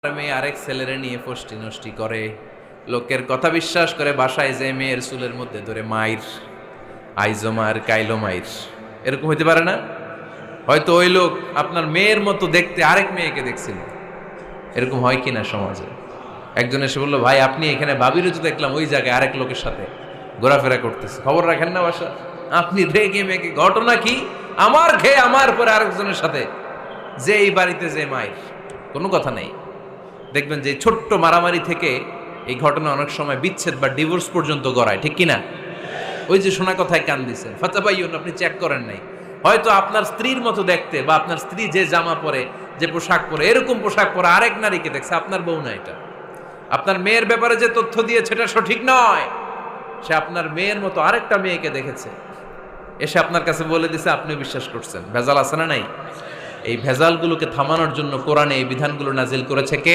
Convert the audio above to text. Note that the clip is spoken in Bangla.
মেয়ে আরেক ছেলেরে নিয়ে ফষ্টি নষ্টি করে, লোকের কথা বিশ্বাস করে বাসায় যে মেয়ের চুলের মধ্যে ধরে মাইর, আইজো মার কাইলো মাইর, এরকম হইতে পারে না? হয়তো ওই লোক আপনার মেয়ের মতো দেখতে আরেক মেয়েকে দেখছিল। এরকম হয় কিনা সমাজে? একজন এসে বললো, ভাই আপনি এখানে ভাবিরও তো দেখলাম ওই জায়গায় আরেক লোকের সাথে ঘোরাফেরা করতেছে, খবর রাখেন না বাসা? আপনি রেগে মেগে, ঘটনা কি? আমার খেয়ে আমার পরে আরেকজনের সাথে, যে এই বাড়িতে যে মাইর, কোনো কথা নেই। দেখবেন যে ছোট্ট মারামারি থেকে এই ঘটনা অনেক সময় বিচ্ছেদ বা ডিভোর্স পর্যন্ত গড়ায়, ঠিক কিনা? ওই যে শোনা কথায় কান দিচ্ছেন, ফাতাবাইয়ুন, আপনি চেক করেন নাই। হয়তো আপনার স্ত্রীর মতো দেখতে বা আপনার স্ত্রী যে জামা পরে, যে পোশাক পরে, এরকম পোশাক পরে আরেক নারীকে দেখছে, আপনার বউ না এটা। আপনার মেয়ের ব্যাপারে যে তথ্য দিয়েছে এটা সঠিক নয়, সে আপনার মেয়ের মতো আরেকটা মেয়েকে দেখেছে, এসে আপনার কাছে বলে দিছে, আপনি বিশ্বাস করছেন। ভেজাল আছে না নাই? এই ভেজালগুলোকে থামানোর জন্য কোরআনে এই বিধানগুলো নাজিল করেছে কে?